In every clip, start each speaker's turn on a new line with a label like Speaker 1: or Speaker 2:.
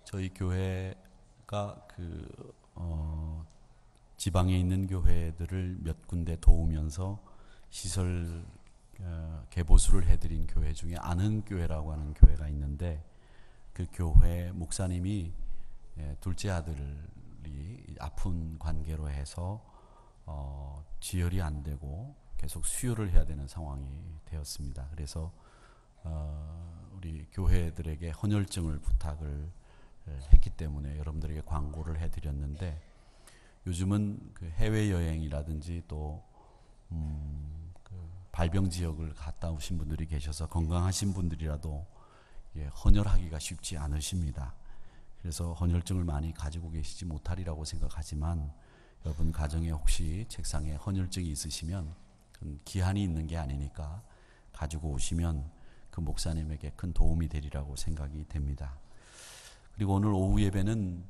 Speaker 1: 저희 교회가 지방에 있는 교회들을 몇 군데 도우면서 시설 개보수를 해드린 교회 중에 아는교회라고 하는 교회가 있는데, 그 교회 목사님이 둘째 아들이 아픈 관계로 해서 지혈이 안 되고 계속 수혈을 해야 되는 상황이 되었습니다. 그래서 우리 교회들에게 헌혈증을 부탁을 했기 때문에 여러분들에게 광고를 해드렸는데, 요즘은 그 해외여행이라든지 또 발병 지역을 갔다 오신 분들이 계셔서 건강하신 분들이라도 헌혈하기가 쉽지 않으십니다. 그래서 헌혈증을 많이 가지고 계시지 못하리라고 생각하지만, 여러분 가정에 혹시 책상에 헌혈증이 있으시면 기한이 있는 게 아니니까 가지고 오시면 그 목사님에게 큰 도움이 되리라고 생각이 됩니다. 그리고 오늘 오후 예배는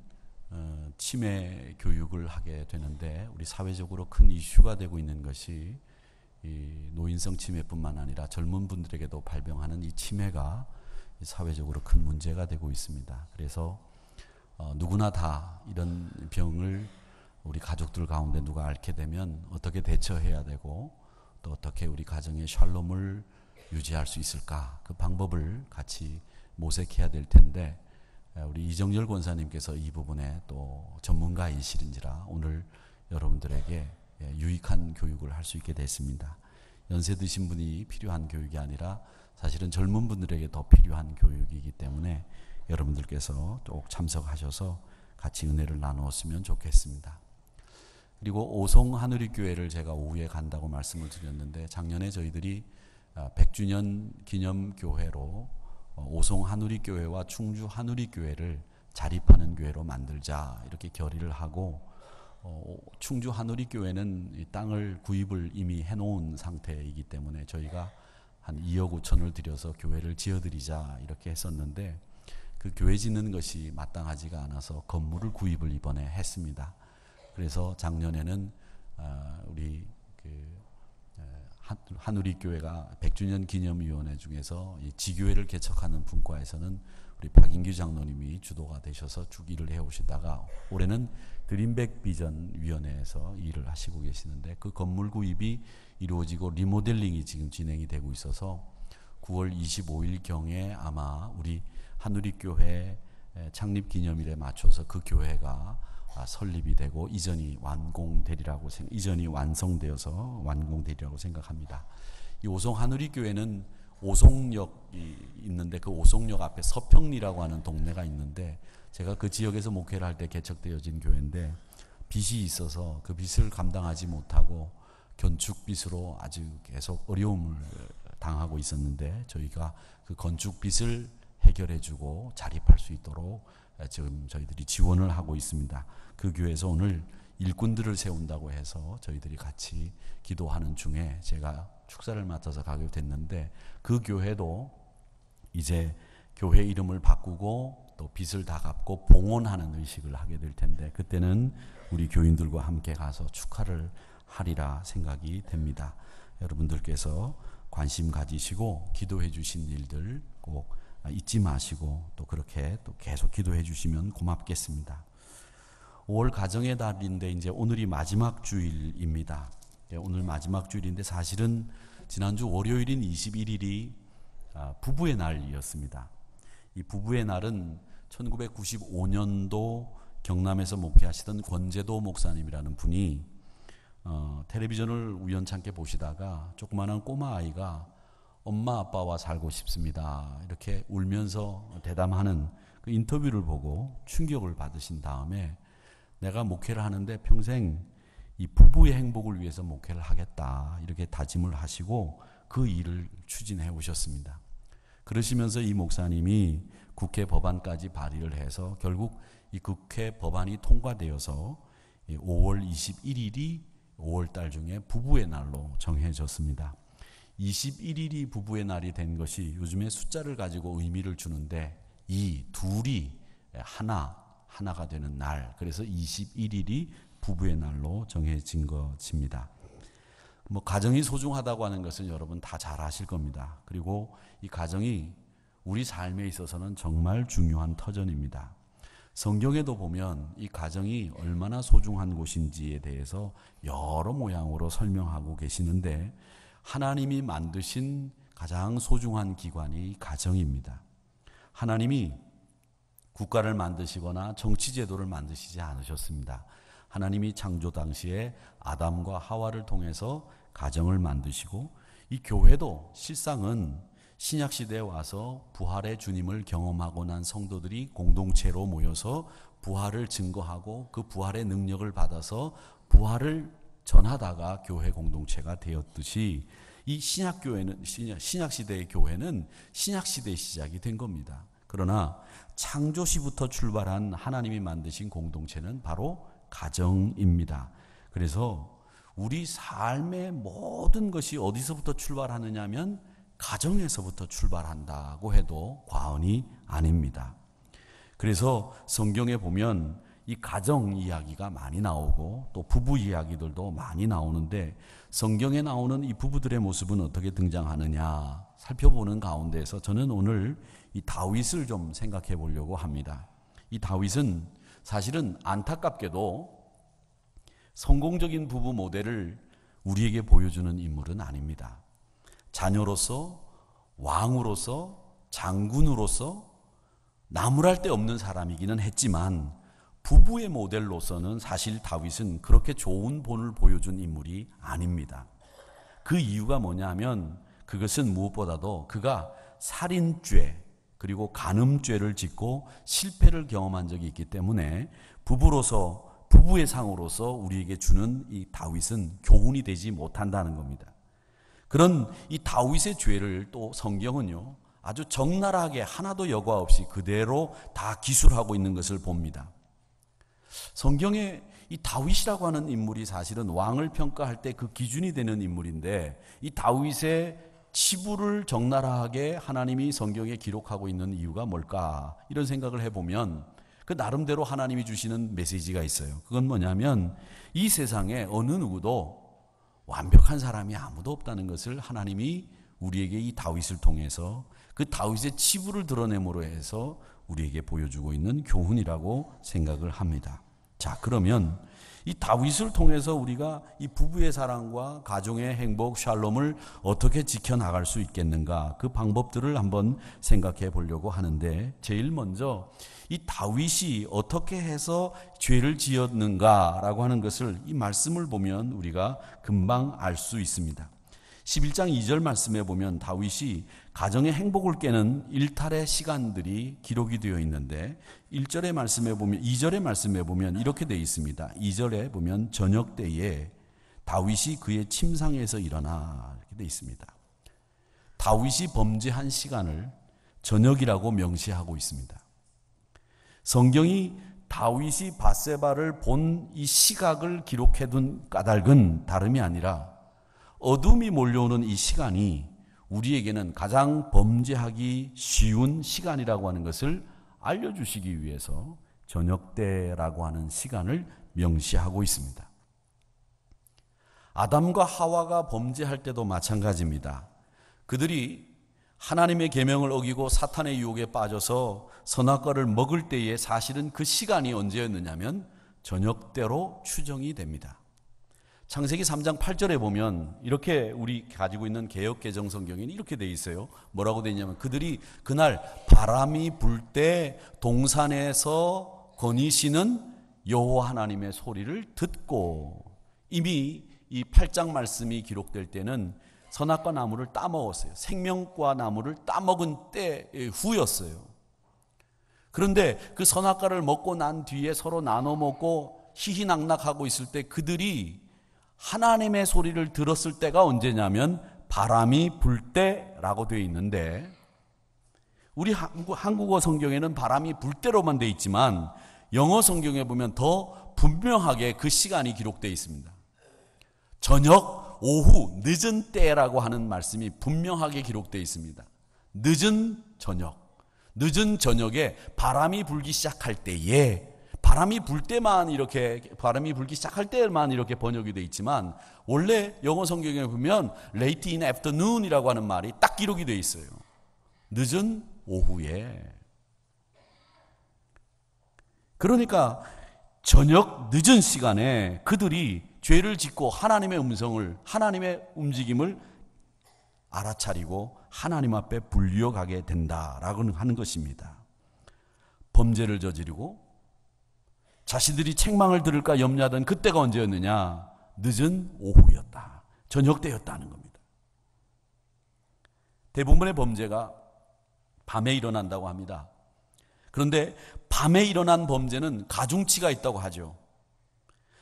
Speaker 1: 치매 교육을 하게 되는데, 우리 사회적으로 큰 이슈가 되고 있는 것이 이 노인성 치매뿐만 아니라 젊은 분들에게도 발병하는 이 치매가 사회적으로 큰 문제가 되고 있습니다. 그래서 누구나 다 이런 병을 우리 가족들 가운데 누가 앓게 되면 어떻게 대처해야 되고, 또 어떻게 우리 가정의 샬롬을 유지할 수 있을까, 그 방법을 같이 모색해야 될 텐데, 우리 이정열 권사님께서 이 부분에 또 전문가이시는지라 오늘 여러분들에게 유익한 교육을 할 수 있게 됐습니다. 연세 드신 분이 필요한 교육이 아니라 사실은 젊은 분들에게 더 필요한 교육이기 때문에 여러분들께서 꼭 참석하셔서 같이 은혜를 나누었으면 좋겠습니다. 그리고 오송 하누리교회를 제가 오후에 간다고 말씀을 드렸는데, 작년에 저희들이 100주년 기념교회로 오송 하누리교회와 충주 하누리교회를 자립하는 교회로 만들자 이렇게 결의를 하고, 충주 하누리교회는 이 땅을 구입을 이미 해놓은 상태이기 때문에 저희가 한 2억 5천을 들여서 교회를 지어드리자 이렇게 했었는데, 그 교회 짓는 것이 마땅하지가 않아서 건물을 구입을 이번에 했습니다. 그래서 작년에는 우리 하누리교회가 100주년 기념위원회 중에서 이 지교회를 개척하는 분과에서는 우리 박인규 장로님이 주도가 되셔서 주기를 해오시다가, 올해는 드림백 비전 위원회에서 일을 하시고 계시는데, 그 건물 구입이 이루어지고 리모델링이 지금 진행이 되고 있어서 9월 25일경에 아마 우리 하누리교회 창립 기념일에 맞춰서 그 교회가 설립이 되고 이전이 완성되어서 완공되리라고 생각합니다. 이 오송 하누리교회는 오송역이 있는데, 그 오송역 앞에 서평리라고 하는 동네가 있는데, 제가 그 지역에서 목회를 할 때 개척되어진 교회인데, 빚이 있어서 그 빚을 감당하지 못하고 건축 빚으로 아주 계속 어려움을 당하고 있었는데, 저희가 그 건축 빚을 해결해주고 자립할 수 있도록 지금 저희들이 지원을 하고 있습니다. 그 교회에서 오늘 일꾼들을 세운다고 해서 저희들이 같이 기도하는 중에 제가 축사를 맡아서 가게 됐는데, 그 교회도 이제 교회 이름을 바꾸고 또 빚을 다 갚고 봉헌하는 의식을 하게 될 텐데, 그때는 우리 교인들과 함께 가서 축하를 하리라 생각이 됩니다. 여러분들께서 관심 가지시고 기도해 주신 일들 꼭 잊지 마시고 또 그렇게 또 계속 기도해 주시면 고맙겠습니다. 5월 가정의 달인데 이제 오늘이 마지막 주일입니다. 오늘 마지막 주일인데, 사실은 지난주 월요일인 21일이 부부의 날이었습니다. 이 부부의 날은 1995년도 경남에서 목회하시던 권재도 목사님이라는 분이 텔레비전을 우연찮게 보시다가 조그마한 꼬마 아이가 엄마 아빠와 살고 싶습니다 이렇게 울면서 대담하는 그 인터뷰를 보고 충격을 받으신 다음에, 내가 목회를 하는데 평생 이 부부의 행복을 위해서 목회를 하겠다 이렇게 다짐을 하시고 그 일을 추진해 오셨습니다. 그러시면서 이 목사님이 국회 법안까지 발의를 해서 결국 이 국회 법안이 통과되어서 5월 21일이 5월 달 중에 부부의 날로 정해졌습니다. 21일이 부부의 날이 된 것이 요즘에 숫자를 가지고 의미를 주는데, 이 둘이 하나가 되는 날, 그래서 21일이 부부의 날로 정해진 것입니다. 가정이 소중하다고 하는 것은 여러분 다 잘 아실 겁니다. 그리고 이 가정이 우리 삶에 있어서는 정말 중요한 터전입니다. 성경에도 보면 이 가정이 얼마나 소중한 곳인지에 대해서 여러 모양으로 설명하고 계시는데, 하나님이 만드신 가장 소중한 기관이 가정입니다. 하나님이 국가를 만드시거나 정치제도를 만드시지 않으셨습니다. 하나님이 창조 당시에 아담과 하와를 통해서 가정을 만드시고, 이 교회도 실상은 신약시대에 와서 부활의 주님을 경험하고 난 성도들이 공동체로 모여서 부활을 증거하고 그 부활의 능력을 받아서 부활을 전하다가 교회 공동체가 되었듯이, 이 신약교회는, 신약시대의 교회는 신약시대의 시작이 된 겁니다. 그러나 창조시부터 출발한 하나님이 만드신 공동체는 바로 가정입니다. 그래서 우리 삶의 모든 것이 어디서부터 출발하느냐 하면 가정에서부터 출발한다고 해도 과언이 아닙니다. 그래서 성경에 보면 이 가정 이야기가 많이 나오고 또 부부 이야기들도 많이 나오는데, 성경에 나오는 이 부부들의 모습은 어떻게 등장하느냐 살펴보는 가운데서 저는 오늘 이 다윗을 좀 생각해 보려고 합니다. 이 다윗은 사실은 안타깝게도 성공적인 부부 모델을 우리에게 보여주는 인물은 아닙니다. 자녀로서, 왕으로서, 장군으로서 나무랄 데 없는 사람이기는 했지만 부부의 모델로서는 사실 다윗은 그렇게 좋은 본을 보여준 인물이 아닙니다. 그 이유가 뭐냐면, 그것은 무엇보다도 그가 살인죄 그리고 간음죄를 짓고 실패를 경험한 적이 있기 때문에 부부의 상으로서 우리에게 주는 이 다윗은 교훈이 되지 못한다는 겁니다. 그런 이 다윗의 죄를 또 성경은요, 아주 적나라하게 하나도 여과 없이 그대로 다 기술하고 있는 것을 봅니다. 성경에 이 다윗이라고 하는 인물이 사실은 왕을 평가할 때 그 기준이 되는 인물인데, 이 다윗의 치부를 적나라하게 하나님이 성경에 기록하고 있는 이유가 뭘까? 이런 생각을 해보면 그 나름대로 하나님이 주시는 메시지가 있어요. 그건 뭐냐면, 이 세상에 어느 누구도 완벽한 사람이 아무도 없다는 것을 하나님이 우리에게 이 다윗을 통해서, 그 다윗의 치부를 드러냄으로 해서 우리에게 보여주고 있는 교훈이라고 생각을 합니다. 자, 그러면 이 다윗을 통해서 우리가 이 부부의 사랑과 가정의 행복, 샬롬을 어떻게 지켜나갈 수 있겠는가, 그 방법들을 한번 생각해 보려고 하는데, 제일 먼저 이 다윗이 어떻게 해서 죄를 지었는가라고 하는 것을 이 말씀을 보면 우리가 금방 알 수 있습니다. 11장 2절 말씀에 보면 다윗이 가정의 행복을 깨는 일탈의 시간들이 기록이 되어 있는데, 1절의 말씀에 보면, 2절의 말씀에 보면 이렇게 되어 있습니다. 2절에 보면 저녁 때에 다윗이 그의 침상에서 일어나, 이렇게 되어 있습니다. 다윗이 범죄한 시간을 저녁이라고 명시하고 있습니다. 성경이 다윗이 밧세바를 본 이 시각을 기록해둔 까닭은 다름이 아니라, 어둠이 몰려오는 이 시간이 우리에게는 가장 범죄하기 쉬운 시간이라고 하는 것을 알려주시기 위해서 저녁때라고 하는 시간을 명시하고 있습니다. 아담과 하와가 범죄할 때도 마찬가지입니다. 그들이 하나님의 계명을 어기고 사탄의 유혹에 빠져서 선악과를 먹을 때에 사실은 그 시간이 언제였느냐면 저녁때로 추정이 됩니다. 창세기 3장 8절에 보면 이렇게 우리 가지고 있는 개역개정 성경에는 이렇게 돼 있어요. 뭐라고 돼 있냐면, 그들이 그날 바람이 불 때 동산에서 거니시는 여호와 하나님의 소리를 듣고, 이미 이 8장 말씀이 기록될 때는 선악과 나무를 따먹었어요. 생명과 나무를 따먹은 때 후였어요. 그런데 그 선악과를 먹고 난 뒤에 서로 나눠 먹고 희희낙낙하고 있을 때 그들이 하나님의 소리를 들었을 때가 언제냐면 바람이 불 때라고 되어 있는데, 우리 한국어 성경에는 바람이 불 때로만 되어 있지만 영어 성경에 보면 더 분명하게 그 시간이 기록되어 있습니다. 저녁, 오후, 늦은 때라고 하는 말씀이 분명하게 기록되어 있습니다. 늦은 저녁에 바람이 불기 시작할 때에, 바람이 불 때만 이렇게, 바람이 불기 시작할 때만 이렇게 번역이 되어 있지만 원래 영어 성경에 보면 late in afternoon이라고 하는 말이 딱 기록이 되어 있어요. 늦은 오후에. 그러니까 저녁 늦은 시간에 그들이 죄를 짓고 하나님의 음성을, 하나님의 움직임을 알아차리고 하나님 앞에 불리어가게 된다라고 하는 것입니다. 범죄를 저지르고 자신들이 책망을 들을까 염려하던 그때가 언제였느냐? 늦은 오후였다. 저녁 때였다는 겁니다. 대부분의 범죄가 밤에 일어난다고 합니다. 그런데 밤에 일어난 범죄는 가중치가 있다고 하죠.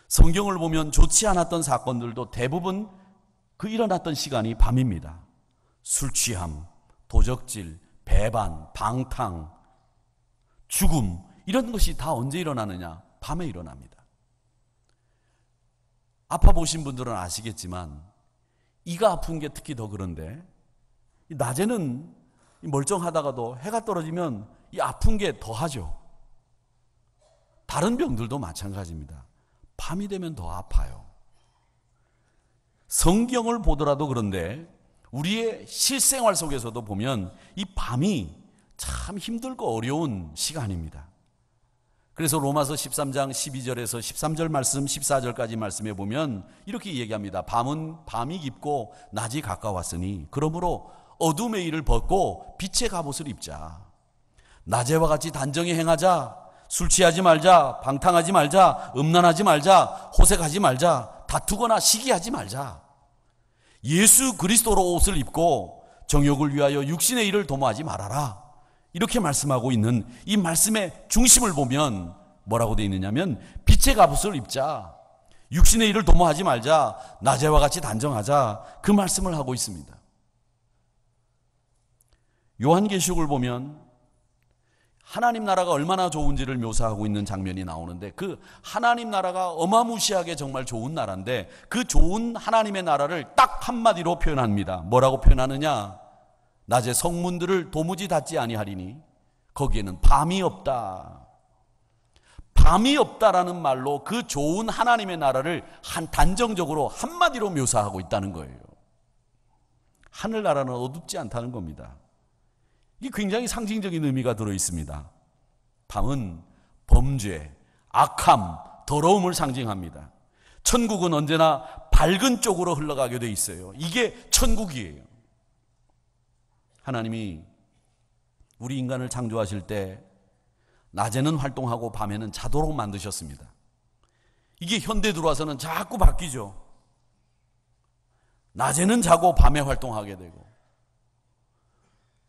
Speaker 1: 성경을 보면 좋지 않았던 사건들도 대부분 그 일어났던 시간이 밤입니다. 술 취함, 도적질, 배반, 방탕, 죽음, 이런 것이 다 언제 일어나느냐? 밤에 일어납니다. 아파 보신 분들은 아시겠지만 이가 아픈 게 특히 더 그런데, 낮에는 멀쩡하다가도 해가 떨어지면 이 아픈 게 더하죠. 다른 병들도 마찬가지입니다. 밤이 되면 더 아파요. 성경을 보더라도 그런데 우리의 실생활 속에서도 보면 이 밤이 참 힘들고 어려운 시간입니다. 그래서 로마서 13장 12절에서 13절 말씀, 14절까지 말씀해 보면 이렇게 얘기합니다. 밤은 밤이 깊고 낮이 가까웠으니 그러므로 어둠의 일을 벗고 빛의 갑옷을 입자. 낮에와 같이 단정히 행하자. 술 취하지 말자. 방탕하지 말자. 음란하지 말자. 호색하지 말자. 다투거나 시기하지 말자. 예수 그리스도로 옷을 입고 정욕을 위하여 육신의 일을 도모하지 말아라. 이렇게 말씀하고 있는 이 말씀의 중심을 보면 뭐라고 되어 있느냐면 빛의 갑옷을 입자. 육신의 일을 도모하지 말자. 낮에와 같이 단정하자. 그 말씀을 하고 있습니다. 요한계시록을 보면 하나님 나라가 얼마나 좋은지를 묘사하고 있는 장면이 나오는데, 그 하나님 나라가 어마무시하게 정말 좋은 나라인데 그 좋은 하나님의 나라를 딱 한마디로 표현합니다. 뭐라고 표현하느냐? 낮에 성문들을 도무지 닫지 아니하리니 거기에는 밤이 없다. 밤이 없다라는 말로 그 좋은 하나님의 나라를 단정적으로 한마디로 묘사하고 있다는 거예요. 하늘나라는 어둡지 않다는 겁니다. 이게 굉장히 상징적인 의미가 들어 있습니다. 밤은 범죄, 악함, 더러움을 상징합니다. 천국은 언제나 밝은 쪽으로 흘러가게 돼 있어요. 이게 천국이에요. 하나님이 우리 인간을 창조하실 때 낮에는 활동하고 밤에는 자도록 만드셨습니다. 이게 현대 들어와서는 자꾸 바뀌죠. 낮에는 자고 밤에 활동하게 되고,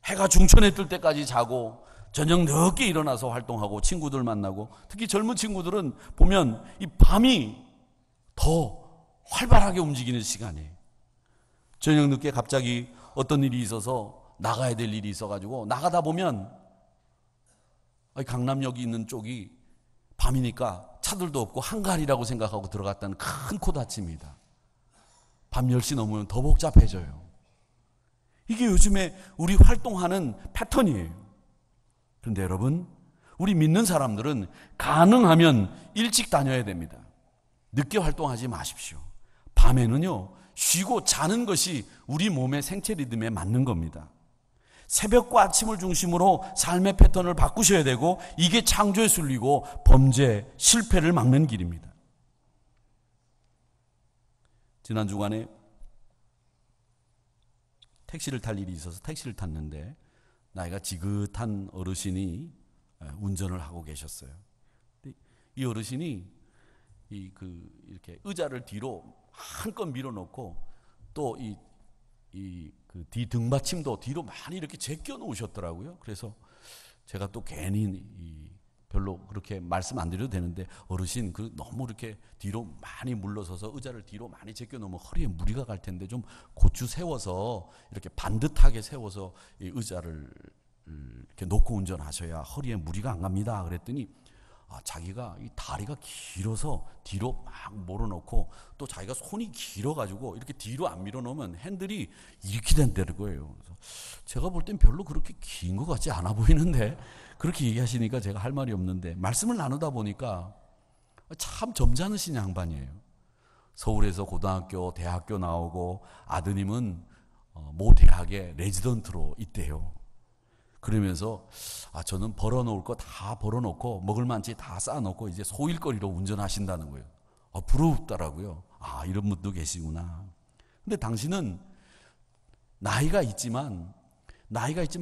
Speaker 1: 해가 중천에 뜰 때까지 자고 저녁 늦게 일어나서 활동하고 친구들 만나고, 특히 젊은 친구들은 보면 이 밤이 더 활발하게 움직이는 시간이에요. 저녁 늦게 갑자기 어떤 일이 있어서 나가야 될 일이 있어가지고 나가다 보면 강남역이 있는 쪽이 밤이니까 차들도 없고 한가리라고 생각하고 들어갔다는 큰 코다칩니다. 밤 10시 넘으면 더 복잡해져요. 이게 요즘에 우리 활동하는 패턴이에요. 그런데 여러분, 우리 믿는 사람들은 가능하면 일찍 다녀야 됩니다. 늦게 활동하지 마십시오. 밤에는요, 쉬고 자는 것이 우리 몸의 생체 리듬에 맞는 겁니다. 새벽과 아침을 중심으로 삶의 패턴을 바꾸셔야 되고, 이게 창조의 순리고 범죄, 실패를 막는 길입니다. 지난 주간에 택시를 탈 일이 있어서 택시를 탔는데 나이가 지긋한 어르신이 운전을 하고 계셨어요. 이 어르신이 이렇게 의자를 뒤로 한껏 밀어놓고 또 그 뒤 등받침도 뒤로 많이 이렇게 제껴 놓으셨더라고요. 그래서 제가 또 괜히 별로 그렇게 말씀 안 드려도 되는데, 어르신 너무 이렇게 뒤로 많이 물러서서 의자를 뒤로 많이 제껴 놓으면 허리에 무리가 갈 텐데 좀 고추 세워서 이렇게 반듯하게 세워서 이 의자를 이렇게 놓고 운전하셔야 허리에 무리가 안 갑니다. 그랬더니 자기가 이 다리가 길어서 뒤로 막 몰아놓고, 또 자기가 손이 길어가지고 이렇게 뒤로 안 밀어놓으면 핸들이 이렇게 된다는 거예요. 그래서 제가 볼 땐 별로 그렇게 긴 것 같지 않아 보이는데, 그렇게 얘기하시니까 제가 할 말이 없는데, 말씀을 나누다 보니까 참 점잖으신 양반이에요. 서울에서 고등학교, 대학교 나오고 아드님은 모 대학에 레지던트로 있대요. 그러면서 저는 벌어놓을 거 다 벌어놓고 먹을 만치 다 쌓아놓고 이제 소일거리로 운전하신다는 거예요. 부럽더라고요. 이런 분도 계시구나. 근데 당신은 나이가 있지만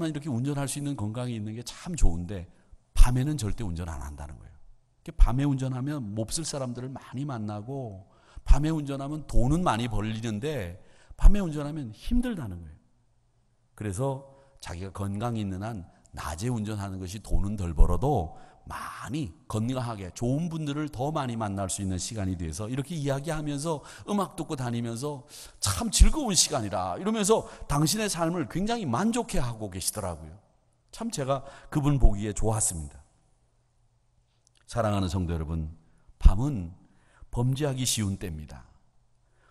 Speaker 1: 이렇게 운전할 수 있는 건강이 있는 게 참 좋은데 밤에는 절대 운전 안 한다는 거예요. 밤에 운전하면 몹쓸 사람들을 많이 만나고 밤에 운전하면 돈은 많이 벌리는데 밤에 운전하면 힘들다는 거예요. 그래서 자기가 건강이 있는 한 낮에 운전하는 것이 돈은 덜 벌어도 많이 건강하게 좋은 분들을 더 많이 만날 수 있는 시간이 돼서 이렇게 이야기하면서 음악 듣고 다니면서 참 즐거운 시간이라 이러면서 당신의 삶을 굉장히 만족해하고 계시더라고요. 참 제가 그분 보기에 좋았습니다. 사랑하는 성도 여러분, 밤은 범죄하기 쉬운 때입니다.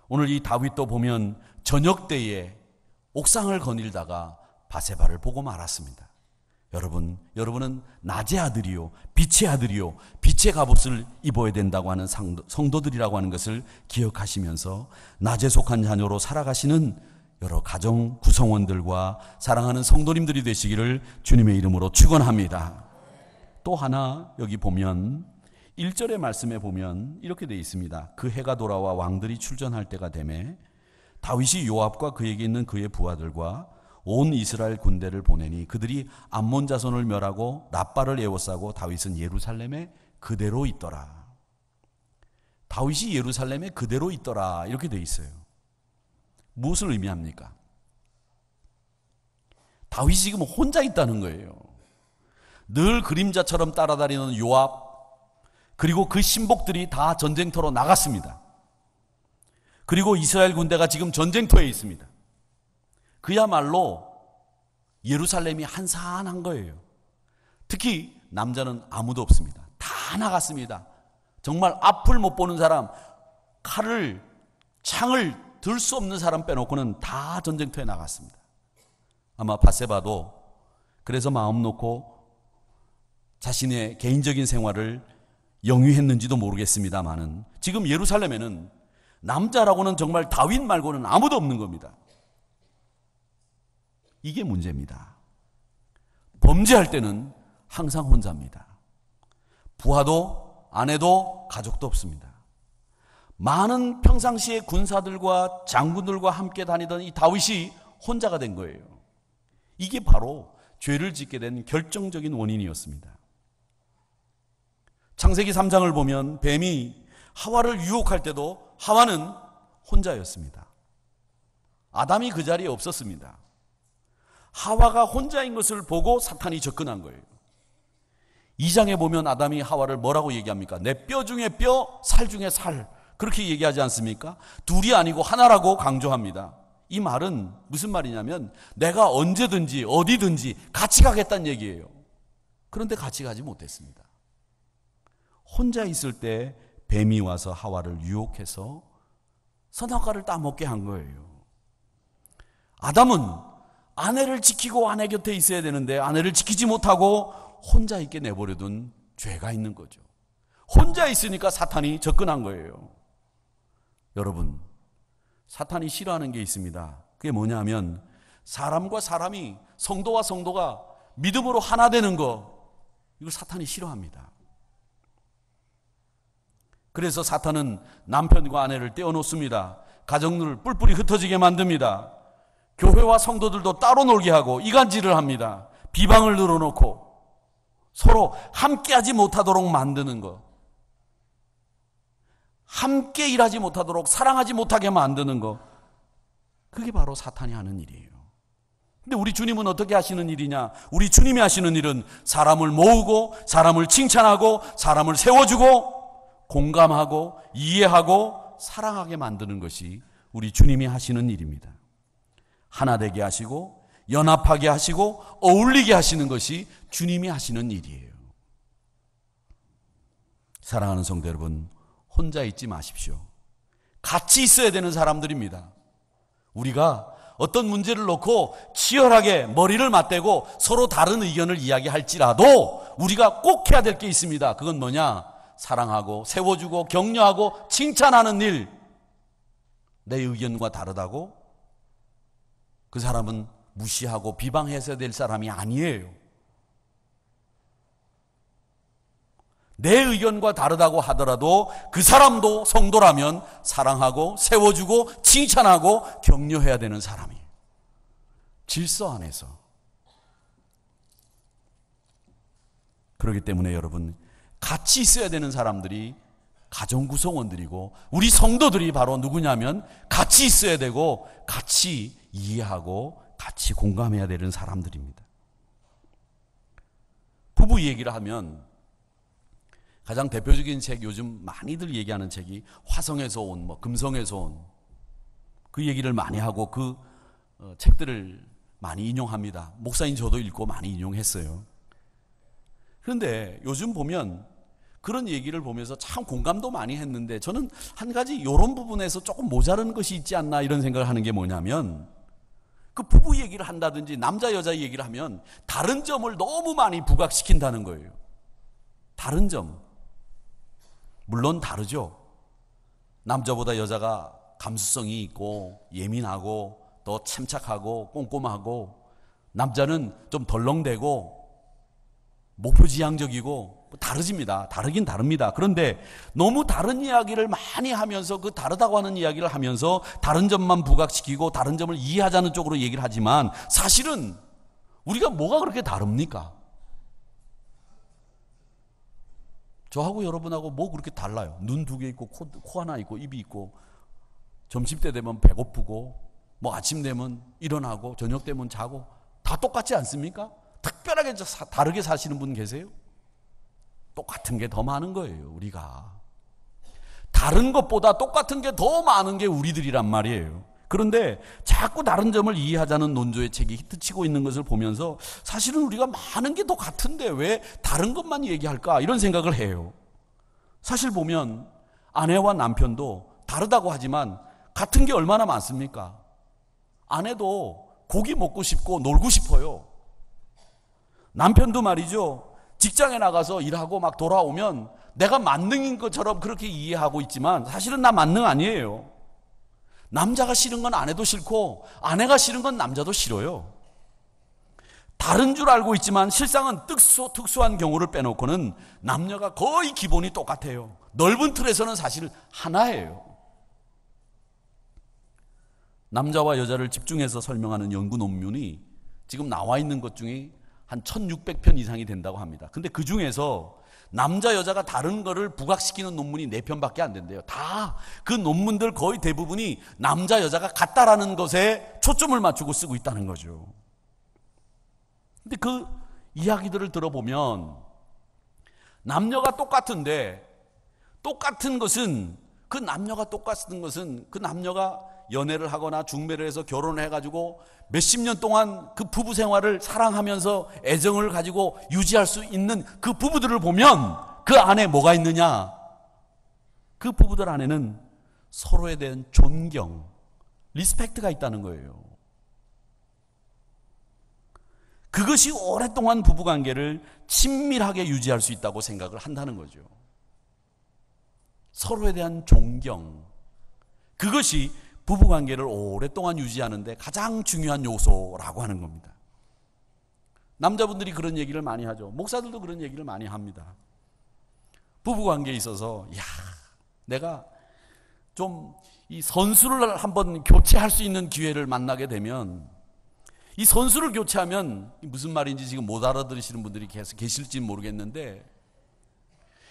Speaker 1: 오늘 이 다윗도 보면 저녁 때에 옥상을 거닐다가 바세바를 보고 말았습니다. 여러분은 낮의 아들이요, 빛의 아들이요, 빛의 갑옷을 입어야 된다고 하는 성도들이라고 하는 것을 기억하시면서 낮에 속한 자녀로 살아가시는 여러 가정 구성원들과 사랑하는 성도님들이 되시기를 주님의 이름으로 축원합니다. 또 하나 여기 보면 1절의 말씀에 보면 이렇게 되어 있습니다. 그 해가 돌아와 왕들이 출전할 때가 되매 다윗이 요압과 그에게 있는 그의 부하들과 온 이스라엘 군대를 보내니 그들이 암몬 자손을 멸하고 납발을 에워싸고 다윗은 예루살렘에 그대로 있더라. 다윗이 예루살렘에 그대로 있더라 이렇게 되어 있어요. 무엇을 의미합니까? 다윗이 지금 혼자 있다는 거예요. 늘 그림자처럼 따라다니는 요압 그리고 그 신복들이 다 전쟁터로 나갔습니다. 그리고 이스라엘 군대가 지금 전쟁터에 있습니다. 그야말로 예루살렘이 한산한 거예요. 특히 남자는 아무도 없습니다. 다 나갔습니다. 정말 앞을 못 보는 사람, 칼을, 창을 들 수 없는 사람 빼놓고는 다 전쟁터에 나갔습니다. 아마 바세바도 그래서 마음 놓고 자신의 개인적인 생활을 영위했는지도 모르겠습니다만은 지금 예루살렘에는 남자라고는 정말 다윗 말고는 아무도 없는 겁니다. 이게 문제입니다. 범죄할 때는 항상 혼자입니다. 부하도 아내도 가족도 없습니다. 많은 평상시에 군사들과 장군들과 함께 다니던 이 다윗이 혼자가 된 거예요. 이게 바로 죄를 짓게 된 결정적인 원인이었습니다. 창세기 3장을 보면 뱀이 하와를 유혹할 때도 하와는 혼자였습니다. 아담이 그 자리에 없었습니다. 하와가 혼자인 것을 보고 사탄이 접근한 거예요. 2장에 보면 아담이 하와를 뭐라고 얘기합니까? 내 뼈 중에 뼈, 살 중에 살. 그렇게 얘기하지 않습니까? 둘이 아니고 하나라고 강조합니다. 이 말은 무슨 말이냐면 내가 언제든지 어디든지 같이 가겠다는 얘기예요. 그런데 같이 가지 못했습니다. 혼자 있을 때 뱀이 와서 하와를 유혹해서 선악과를 따먹게 한 거예요. 아담은 아내를 지키고 아내 곁에 있어야 되는데 아내를 지키지 못하고 혼자 있게 내버려둔 죄가 있는 거죠. 혼자 있으니까 사탄이 접근한 거예요. 여러분, 사탄이 싫어하는 게 있습니다. 그게 뭐냐면 사람과 사람이, 성도와 성도가 믿음으로 하나 되는 거, 이걸 사탄이 싫어합니다. 그래서 사탄은 남편과 아내를 떼어놓습니다. 가정을 뿔뿔이 흩어지게 만듭니다. 교회와 성도들도 따로 놀게 하고 이간질을 합니다. 비방을 늘어놓고 서로 함께하지 못하도록 만드는 것, 함께 일하지 못하도록 사랑하지 못하게 만드는 것, 그게 바로 사탄이 하는 일이에요. 근데 우리 주님은 어떻게 하시는 일이냐? 우리 주님이 하시는 일은 사람을 모으고 사람을 칭찬하고 사람을 세워주고 공감하고 이해하고 사랑하게 만드는 것이 우리 주님이 하시는 일입니다. 하나 되게 하시고 연합하게 하시고 어울리게 하시는 것이 주님이 하시는 일이에요. 사랑하는 성도 여러분, 혼자 있지 마십시오. 같이 있어야 되는 사람들입니다. 우리가 어떤 문제를 놓고 치열하게 머리를 맞대고 서로 다른 의견을 이야기할지라도 우리가 꼭 해야 될 게 있습니다. 그건 뭐냐? 사랑하고 세워주고 격려하고 칭찬하는 일. 내 의견과 다르다고 그 사람은 무시하고 비방해서 될 사람이 아니에요. 내 의견과 다르다고 하더라도 그 사람도 성도라면 사랑하고 세워주고 칭찬하고 격려해야 되는 사람이에요. 질서 안에서. 그렇기 때문에 여러분, 같이 있어야 되는 사람들이 가정 구성원들이고 우리 성도들이 바로 누구냐면 같이 있어야 되고 같이 이해하고 같이 공감해야 되는 사람들입니다. 부부 얘기를 하면 가장 대표적인 책, 요즘 많이들 얘기하는 책이 화성에서 온, 금성에서 온, 그 얘기를 많이 하고 그 책들을 많이 인용합니다. 목사인 저도 읽고 많이 인용했어요. 그런데 요즘 보면 그런 얘기를 보면서 참 공감도 많이 했는데 저는 한 가지 이런 부분에서 조금 모자른 것이 있지 않나 이런 생각을 하는 게 뭐냐면, 그 부부 얘기를 한다든지 남자 여자 얘기를 하면 다른 점을 너무 많이 부각시킨다는 거예요. 다른 점. 물론 다르죠. 남자보다 여자가 감수성이 있고 예민하고 더 침착하고 꼼꼼하고, 남자는 좀 덜렁대고 목표지향적이고 다르집니다. 다르긴 다릅니다. 그런데 너무 다른 이야기를 많이 하면서 그 다르다고 하는 이야기를 하면서 다른 점만 부각시키고 다른 점을 이해하자는 쪽으로 얘기를 하지만 사실은 우리가 뭐가 그렇게 다릅니까? 저하고 여러분하고 뭐 그렇게 달라요? 눈 두 개 있고 코 하나 있고 입이 있고, 점심때 되면 배고프고 아침 되면 일어나고 저녁 되면 자고 다 똑같지 않습니까? 특별하게 다르게 사시는 분 계세요? 똑같은 게 더 많은 거예요. 우리가 다른 것보다 똑같은 게 더 많은 게 우리들이란 말이에요. 그런데 자꾸 다른 점을 이해하자는 논조의 책이 히트치고 있는 것을 보면서 사실은 우리가 많은 게 더 같은데 왜 다른 것만 얘기할까 이런 생각을 해요. 사실 보면 아내와 남편도 다르다고 하지만 같은 게 얼마나 많습니까? 아내도 고기 먹고 싶고 놀고 싶어요. 남편도 말이죠, 직장에 나가서 일하고 막 돌아오면 내가 만능인 것처럼 그렇게 이해하고 있지만 사실은 나 만능 아니에요. 남자가 싫은 건 아내도 싫고 아내가 싫은 건 남자도 싫어요. 다른 줄 알고 있지만 실상은 특수한 경우를 빼놓고는 남녀가 거의 기본이 똑같아요. 넓은 틀에서는 사실 하나예요. 남자와 여자를 집중해서 설명하는 연구 논문이 지금 나와 있는 것 중에 한 1600편 이상이 된다고 합니다. 근데 그 중에서 남자 여자가 다른 거를 부각시키는 논문이 4편밖에 안 된대요. 다 그 논문들 거의 대부분이 남자 여자가 같다라는 것에 초점을 맞추고 쓰고 있다는 거죠. 근데 그 이야기들을 들어보면 남녀가 똑같은데, 똑같은 것은 그 남녀가 연애를 하거나 중매를 해서 결혼을 해가지고 몇십 년 동안 그 부부 생활을 사랑하면서 애정을 가지고 유지할 수 있는 그 부부들을 보면 그 안에 뭐가 있느냐? 그 부부들 안에는 서로에 대한 존경, 리스펙트가 있다는 거예요. 그것이 오랫동안 부부관계를 친밀하게 유지할 수 있다고 생각을 한다는 거죠. 서로에 대한 존경, 그것이 부부관계를 오랫동안 유지하는데 가장 중요한 요소라고 하는 겁니다. 남자분들이 그런 얘기를 많이 하죠. 목사들도 그런 얘기를 많이 합니다. 부부관계에 있어서 내가 좀 이 선수를 한번 교체할 수 있는 기회를 만나게 되면, 이 선수를 교체하면 무슨 말인지 지금 못 알아들으시는 분들이 계실지 모르겠는데,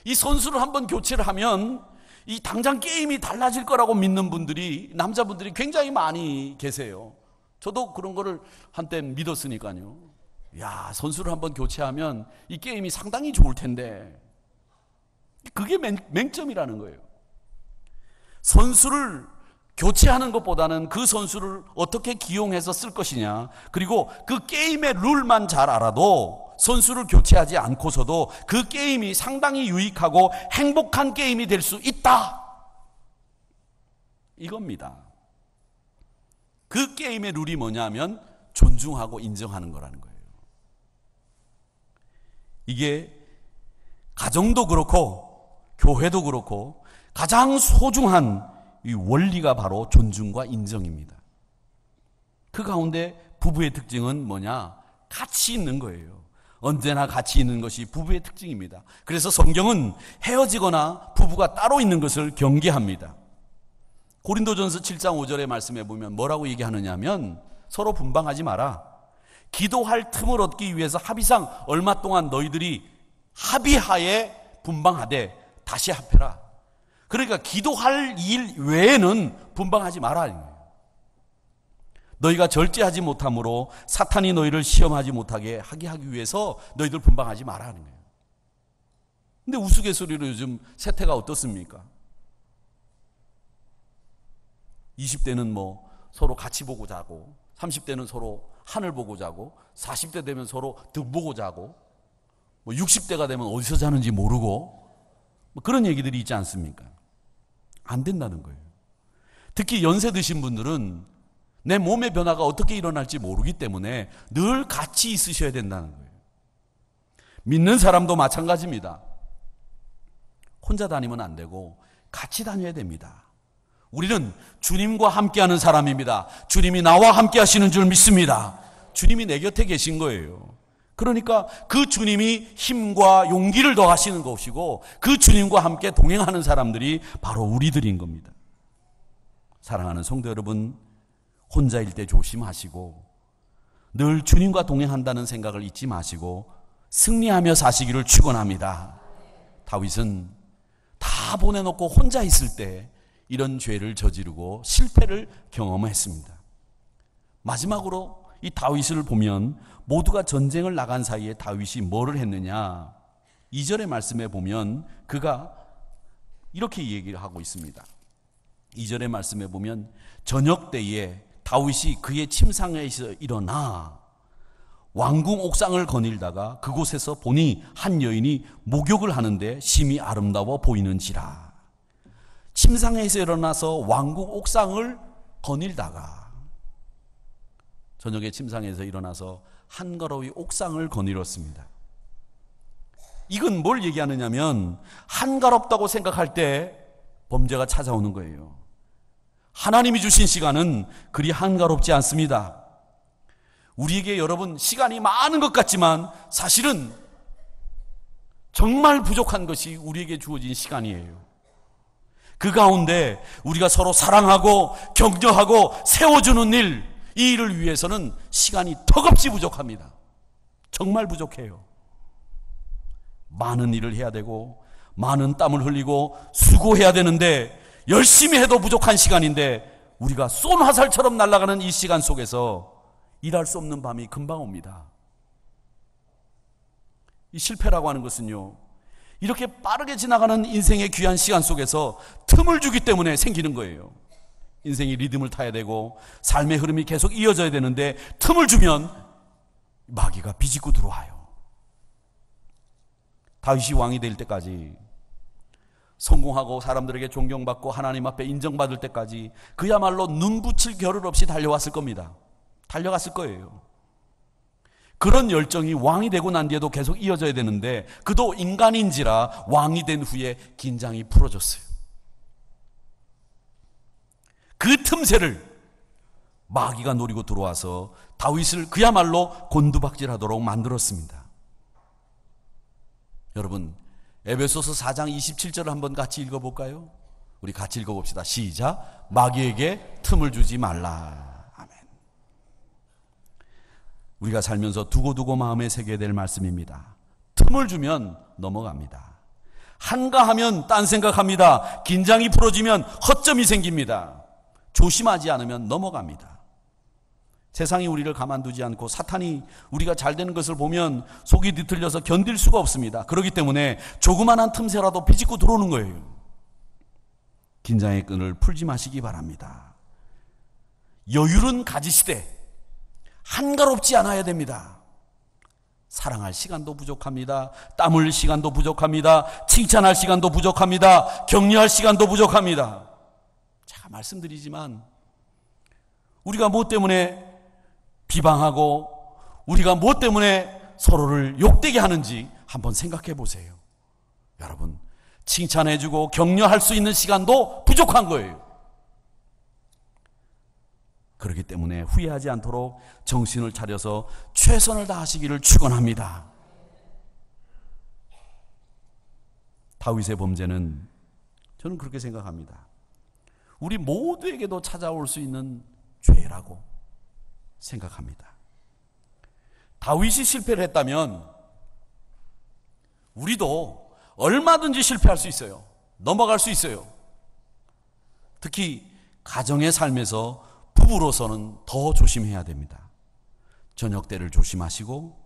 Speaker 1: 이 선수를 한번 교체를 하면 이 당장 게임이 달라질 거라고 믿는 분들이, 남자분들이 굉장히 많이 계세요. 저도 그런 거를 한때 믿었으니까요. 선수를 한번 교체하면 이 게임이 상당히 좋을 텐데, 그게 맹점이라는 거예요. 선수를 교체하는 것보다는 그 선수를 어떻게 기용해서 쓸 것이냐, 그리고 그 게임의 룰만 잘 알아도 선수를 교체하지 않고서도 그 게임이 상당히 유익하고 행복한 게임이 될 수 있다, 이겁니다. 그 게임의 룰이 뭐냐면 존중하고 인정하는 거라는 거예요. 이게 가정도 그렇고 교회도 그렇고 가장 소중한 이 원리가 바로 존중과 인정입니다. 그 가운데 부부의 특징은 뭐냐? 같이 있는 거예요. 언제나 같이 있는 것이 부부의 특징입니다. 그래서 성경은 헤어지거나 부부가 따로 있는 것을 경계합니다. 고린도전서 7장 5절의 말씀에 보면 뭐라고 얘기하느냐 하면 서로 분방하지 마라. 기도할 틈을 얻기 위해서 합의상 얼마 동안 너희들이 합의하에 분방하되 다시 합해라. 그러니까 기도할 일 외에는 분방하지 마라. 너희가 절제하지 못함으로 사탄이 너희를 시험하지 못하게 하기 위해서 너희들 분방하지 말라는 거예요. 근데 우스갯소리로 요즘 세태가 어떻습니까? 20대는 뭐 서로 같이 보고 자고, 30대는 서로 하늘 보고 자고, 40대 되면 서로 등 보고 자고, 뭐 60대가 되면 어디서 자는지 모르고, 뭐 그런 얘기들이 있지 않습니까? 안 된다는 거예요. 특히 연세 드신 분들은 내 몸의 변화가 어떻게 일어날지 모르기 때문에 늘 같이 있으셔야 된다는 거예요. 믿는 사람도 마찬가지입니다. 혼자 다니면 안 되고 같이 다녀야 됩니다. 우리는 주님과 함께하는 사람입니다. 주님이 나와 함께 하시는 줄 믿습니다. 주님이 내 곁에 계신 거예요. 그러니까 그 주님이 힘과 용기를 더하시는 것이고 그 주님과 함께 동행하는 사람들이 바로 우리들인 겁니다. 사랑하는 성도 여러분, 혼자일 때 조심하시고 늘 주님과 동행한다는 생각을 잊지 마시고 승리하며 사시기를 축원합니다. 다윗은 다 보내놓고 혼자 있을 때 이런 죄를 저지르고 실패를 경험했습니다. 마지막으로 이 다윗을 보면 모두가 전쟁을 나간 사이에 다윗이 뭐를 했느냐, 2절의 말씀에 보면 그가 이렇게 얘기를 하고 있습니다. 2절의 말씀에 보면 저녁 때에 다윗이 그의 침상에서 일어나 왕궁 옥상을 거닐다가 그곳에서 보니 한 여인이 목욕을 하는데 심히 아름다워 보이는지라. 침상에서 일어나서 왕궁 옥상을 거닐다가, 저녁에 침상에서 일어나서 한가로이 옥상을 거닐었습니다. 이건 뭘 얘기하느냐면 한가롭다고 생각할 때 범죄가 찾아오는 거예요. 하나님이 주신 시간은 그리 한가롭지 않습니다. 우리에게 여러분 시간이 많은 것 같지만 사실은 정말 부족한 것이 우리에게 주어진 시간이에요. 그 가운데 우리가 서로 사랑하고 격려하고 세워주는 일, 이 일을 위해서는 시간이 턱없이 부족합니다. 정말 부족해요. 많은 일을 해야 되고 많은 땀을 흘리고 수고해야 되는데 열심히 해도 부족한 시간인데 우리가 쏜 화살처럼 날아가는 이 시간 속에서 일할 수 없는 밤이 금방 옵니다. 이 실패라고 하는 것은요, 이렇게 빠르게 지나가는 인생의 귀한 시간 속에서 틈을 주기 때문에 생기는 거예요. 인생이 리듬을 타야 되고 삶의 흐름이 계속 이어져야 되는데 틈을 주면 마귀가 비집고 들어와요. 다윗이 왕이 될 때까지, 성공하고 사람들에게 존경받고 하나님 앞에 인정받을 때까지 그야말로 눈 붙일 겨를 없이 달려왔을 겁니다. 달려갔을 거예요. 그런 열정이 왕이 되고 난 뒤에도 계속 이어져야 되는데 그도 인간인지라 왕이 된 후에 긴장이 풀어졌어요. 그 틈새를 마귀가 노리고 들어와서 다윗을 그야말로 곤두박질하도록 만들었습니다. 여러분, 에베소서 4장 27절을 한번 같이 읽어볼까요? 우리 같이 읽어봅시다. 시작. 마귀에게 틈을 주지 말라. 아멘. 우리가 살면서 두고두고 마음에 새겨야 될 말씀입니다. 틈을 주면 넘어갑니다. 한가하면 딴 생각합니다. 긴장이 풀어지면 허점이 생깁니다. 조심하지 않으면 넘어갑니다. 세상이 우리를 가만두지 않고 사탄이 우리가 잘 되는 것을 보면 속이 뒤틀려서 견딜 수가 없습니다. 그렇기 때문에 조그만한 틈새라도 비집고 들어오는 거예요. 긴장의 끈을 풀지 마시기 바랍니다. 여유는 가지시되 한가롭지 않아야 됩니다. 사랑할 시간도 부족합니다. 땀 흘릴 시간도 부족합니다. 칭찬할 시간도 부족합니다. 격려할 시간도 부족합니다. 제가 말씀드리지만 우리가 뭐 때문에 비방하고 우리가 뭐 때문에 서로를 욕되게 하는지 한번 생각해 보세요. 여러분, 칭찬해주고 격려할 수 있는 시간도 부족한 거예요. 그렇기 때문에 후회하지 않도록 정신을 차려서 최선을 다하시기를 축원합니다. 다윗의 범죄는 저는 그렇게 생각합니다. 우리 모두에게도 찾아올 수 있는 죄라고 생각합니다. 다윗이 실패를 했다면 우리도 얼마든지 실패할 수 있어요. 넘어갈 수 있어요. 특히 가정의 삶에서 부부로서는 더 조심해야 됩니다. 저녁 때를 조심하시고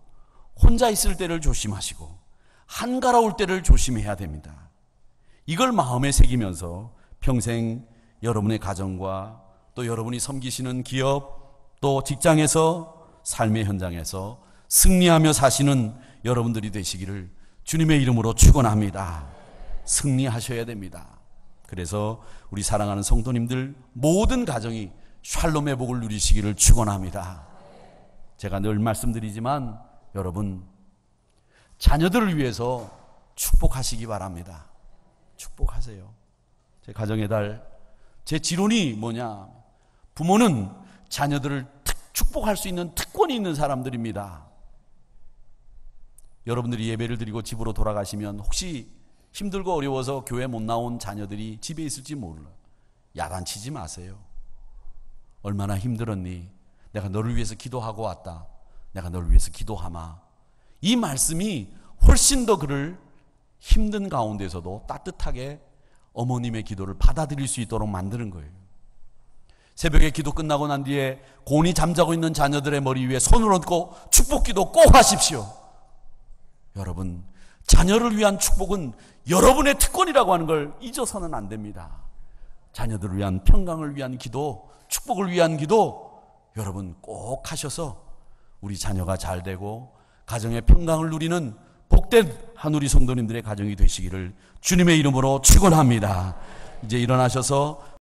Speaker 1: 혼자 있을 때를 조심하시고 한가로울 때를 조심해야 됩니다. 이걸 마음에 새기면서 평생 여러분의 가정과 또 여러분이 섬기시는 기업 또 직장에서 삶의 현장에서 승리하며 사시는 여러분들이 되시기를 주님의 이름으로 축원합니다. 승리하셔야 됩니다. 그래서 우리 사랑하는 성도님들 모든 가정이 샬롬의 복을 누리시기를 축원합니다. 제가 늘 말씀드리지만 여러분 자녀들을 위해서 축복하시기 바랍니다. 축복하세요. 제 가정의 달, 제 지론이 뭐냐? 부모는 자녀들을 축복할 수 있는 특권이 있는 사람들입니다. 여러분들이 예배를 드리고 집으로 돌아가시면 혹시 힘들고 어려워서 교회 못 나온 자녀들이 집에 있을지 몰라. 야단치지 마세요. 얼마나 힘들었니? 내가 너를 위해서 기도하고 왔다. 내가 너를 위해서 기도하마. 이 말씀이 훨씬 더 그를 힘든 가운데서도 따뜻하게 어머님의 기도를 받아들일 수 있도록 만드는 거예요. 새벽에 기도 끝나고 난 뒤에 곤히 잠자고 있는 자녀들의 머리 위에 손을 얹고 축복기도 꼭 하십시오. 여러분, 자녀를 위한 축복은 여러분의 특권이라고 하는 걸 잊어서는 안 됩니다. 자녀들을 위한 평강을 위한 기도, 축복을 위한 기도 여러분 꼭 하셔서 우리 자녀가 잘 되고 가정의 평강을 누리는 복된 한우리 성도님들의 가정이 되시기를 주님의 이름으로 축원합니다. 이제 일어나셔서